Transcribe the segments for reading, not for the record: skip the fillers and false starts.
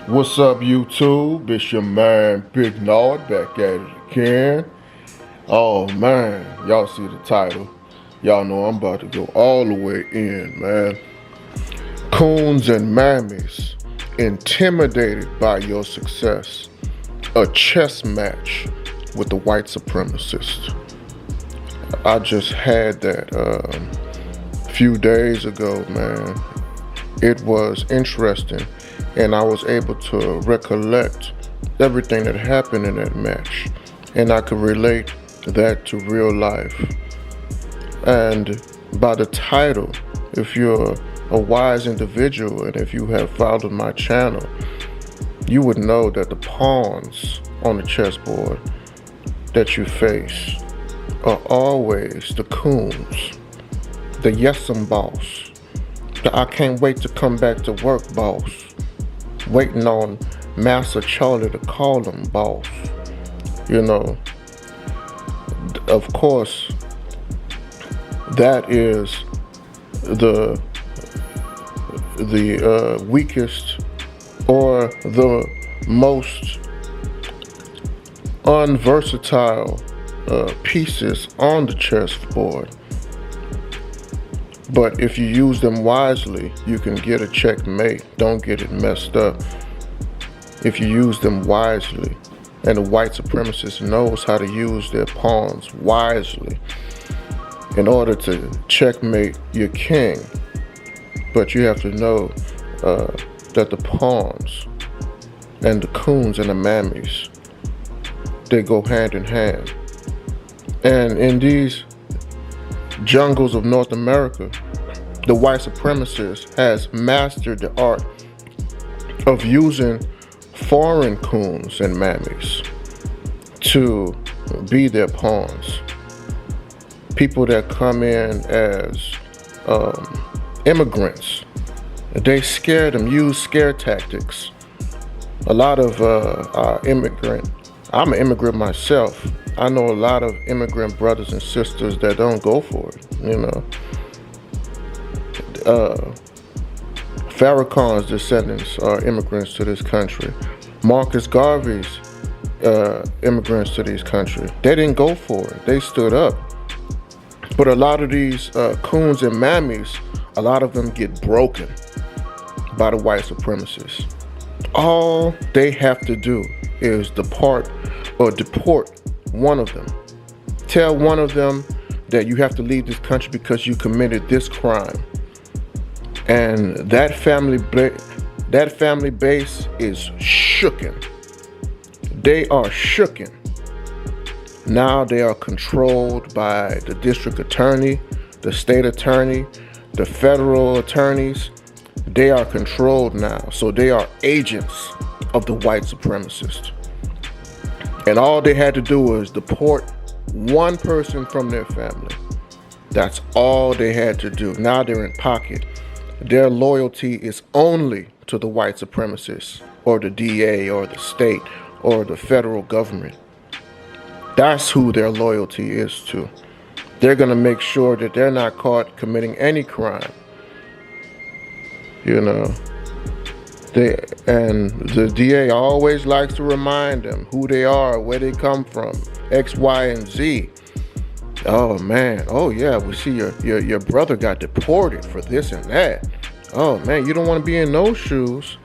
What's up, YouTube? It's your man, Big Nord, back at it again. Oh man, y'all see the title. Y'all know I'm about to go all the way in, man. Coons and Mammies, intimidated by your success. A chess match with the white supremacist. I just had that a few days ago, man. It was interesting, and I was able to recollect everything that happened in that match, and I could relate that to real life. And by the title, if you're a wise individual and if you have followed my channel, you would know that the pawns on the chessboard that you face are always the coons, the yes'em boss, the I can't wait to come back to work boss, waiting on Master Charlie to call him boss. You know, of course, that is the weakest or the most unversatile pieces on the chessboard. But if you use them wisely, you can get a checkmate. Don't get it messed up. If you use them wisely, and the white supremacist knows how to use their pawns wisely in order to checkmate your king. But you have to know that the pawns and the coons and the mammies, they go hand in hand. And in these jungles of North America, the white supremacist has mastered the art of using foreign coons and mammies to be their pawns. People that come in as immigrants, they scare them, use scare tactics. A lot of I'm an immigrant myself. I know a lot of immigrant brothers and sisters that don't go for it, you know. Farrakhan's descendants are immigrants to this country. Marcus Garvey's immigrants to this country. They didn't go for it. They stood up. But a lot of these coons and mammies, a lot of them get broken by the white supremacists. All they have to do is deport one of them. Tell one of them that you have to leave this country because you committed this crime. And that family base is shooken. They are shooken. Now they are controlled by the district attorney, the state attorney, the federal attorneys. They are controlled now. So they are agents of the white supremacist. And all they had to do was deport one person from their family. That's all they had to do. Now they're in pocket. Their loyalty is only to the white supremacists or the DA or the state or the federal government. That's who their loyalty is to. They're going to make sure that they're not caught committing any crime. You know, the DA always likes to remind them who they are, where they come from, X, Y, and Z. Oh man, oh yeah, we see your brother got deported for this and that. Oh man, you don't want to be in those shoes.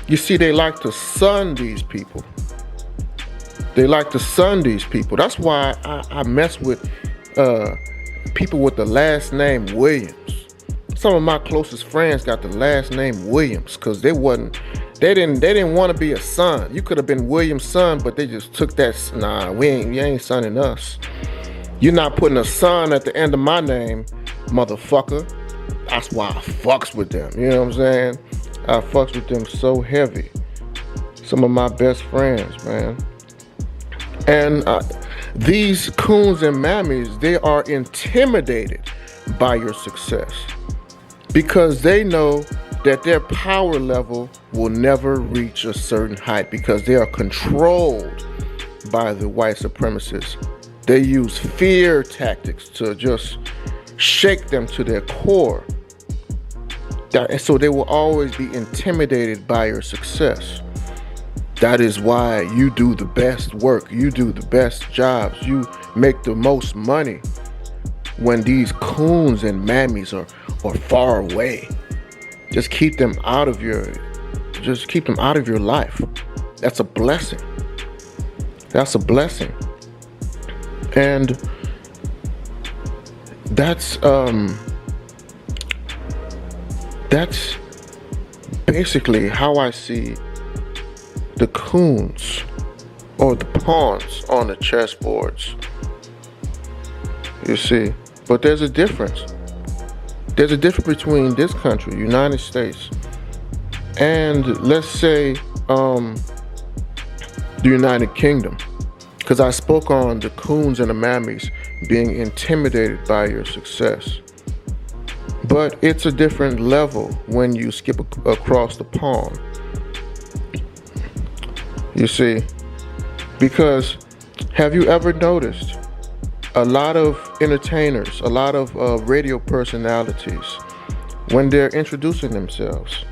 You see, they like to sun these people. They like to sun these people. That's why I mess with people with the last name Williams. Some of my closest friends got the last name Williams because they didn't want to be a son. You could have been Williams' son, but they just took that. Nah, you ain't sonning us. You're not putting a son at the end of my name, motherfucker. That's why I fucks with them. You know what I'm saying? I fucks with them so heavy. Some of my best friends, man. And these coons and mammies, they are intimidated by your success because they know that their power level will never reach a certain height because they are controlled by the white supremacists. They use fear tactics to just shake them to their core. So they will always be intimidated by your success. That is why you do the best work, you do the best jobs, you make the most money when these coons and mammies are far away. Just keep them out of your life. That's a blessing. That's a blessing. And that's basically how I see the coons or the pawns on the chessboards. You see, but there's a difference. There's a difference between this country, United States, and let's say the United Kingdom. Because I spoke on the coons and the mammies being intimidated by your success. But it's a different level when you skip across the pond. You see, because have you ever noticed a lot of entertainers, a lot of radio personalities, when they're introducing themselves,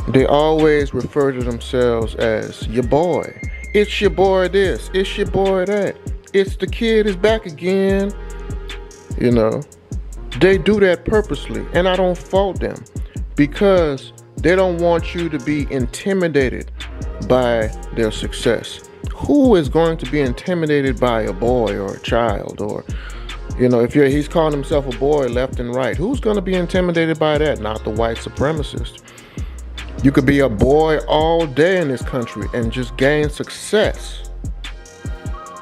they always refer to themselves as your boy. It's your boy this, it's your boy that, it's the kid is back again. You know, they do that purposely, and I don't fault them, because they don't want you to be intimidated by their success. Who is going to be intimidated by a boy or a child? Or, you know, he's calling himself a boy left and right, who's going to be intimidated by that? Not the white supremacist. You could be a boy all day in this country and just gain success.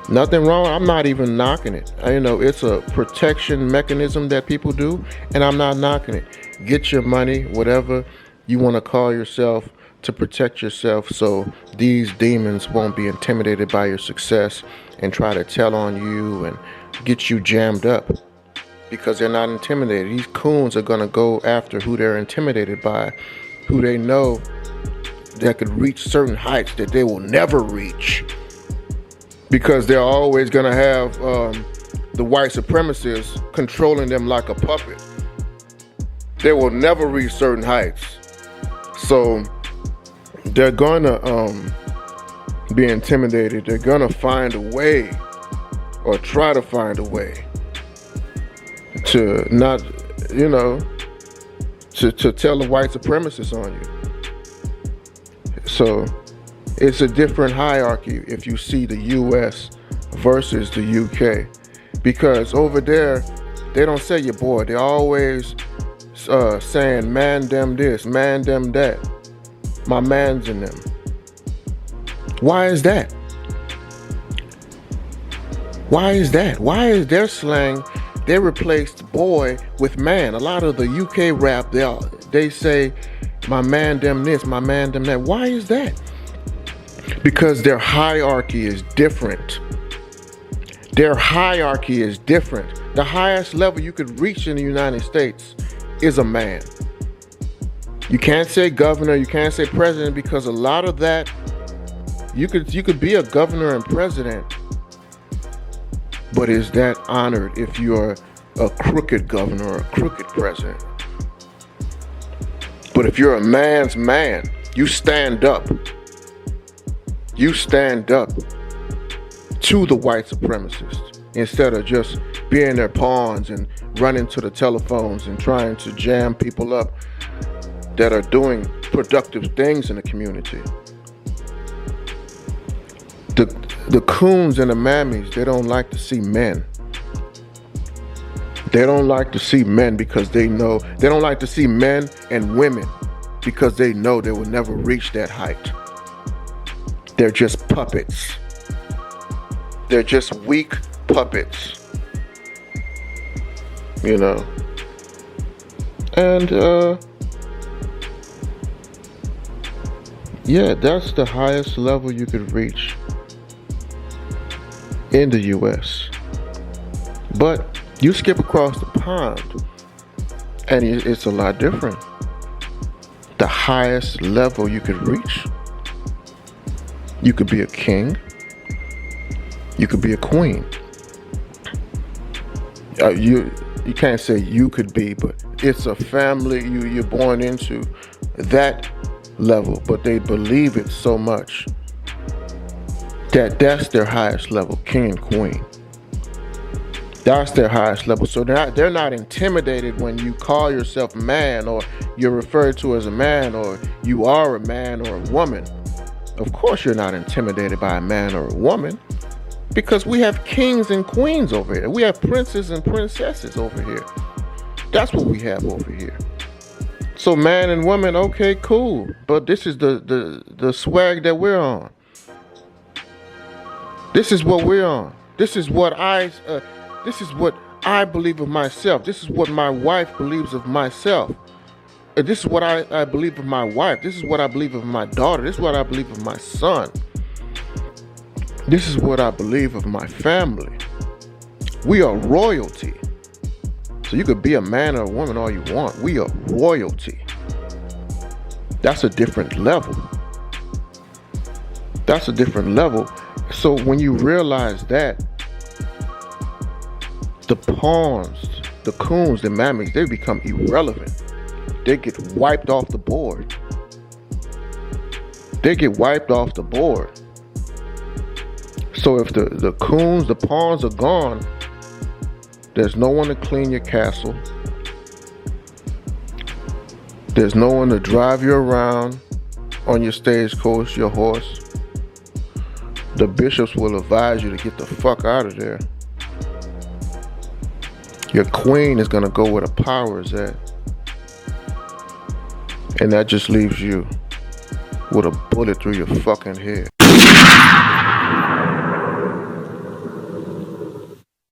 Nothing wrong. I'm not even knocking it. You know, it's a protection mechanism that people do, and I'm not knocking it. Get your money, whatever you want to call yourself, to protect yourself so these demons won't be intimidated by your success and try to tell on you and get you jammed up, because they're not intimidated. These coons are going to go after who they're intimidated by, who they know that could reach certain heights that they will never reach, because they're always going to have the white supremacists controlling them like a puppet. They will never reach certain heights. So they're gonna be intimidated. They're gonna find a way, or try to find a way, to not, you know, to tell the white supremacists on you. So it's a different hierarchy if you see the US versus the UK, because over there they don't say your boy. They're always saying man them this, man them that. My man's in them. Why is that? Why is that? Why is their slang, they replaced boy with man? A lot of the UK rap, they say my man them this, my man them that. Why is that? Because their hierarchy is different. Their hierarchy is different. The highest level you could reach in the United States is a man. You can't say governor, you can't say president, because a lot of that, you could be a governor and president, but is that honored if you're a crooked governor or a crooked president? But if you're a man's man, you stand up. You stand up to the white supremacists instead of just being their pawns and running to the telephones and trying to jam people up that are doing productive things in the community. The coons and the mammies, they don't like to see men. They don't like to see men because they know, they don't like to see men and women because they know they will never reach that height. They're just puppets. They're just weak puppets. You know? And, yeah, that's the highest level you could reach in the US. But you skip across the pond and it's a lot different. The highest level you could reach, you could be a king, you could be a queen. You can't say you could be, but it's a family you're born into, that level, but they believe it so much that that's their highest level, king and queen. That's their highest level. So they're not intimidated when you call yourself man, or you're referred to as a man, or you are a man or a woman. Of course you're not intimidated by a man or a woman, because we have kings and queens over here. We have princes and princesses over here. That's what we have over here. So man and woman, okay, cool. But this is the swag that we're on. This is what we're on. This is what I believe of myself. This is what my wife believes of myself. This is what I believe of my wife. This is what I believe of my daughter. This is what I believe of my son. This is what I believe of my family. We are royalty. So you could be a man or a woman all you want. We are royalty. That's a different level. That's a different level. So when you realize that, the pawns, the coons, the mammies, they become irrelevant. They get wiped off the board. They get wiped off the board. So if the coons, the pawns are gone, there's no one to clean your castle. There's no one to drive you around on your stagecoach, your horse. The bishops will advise you to get the fuck out of there. Your queen is gonna go where the power is at. And that just leaves you with a bullet through your fucking head.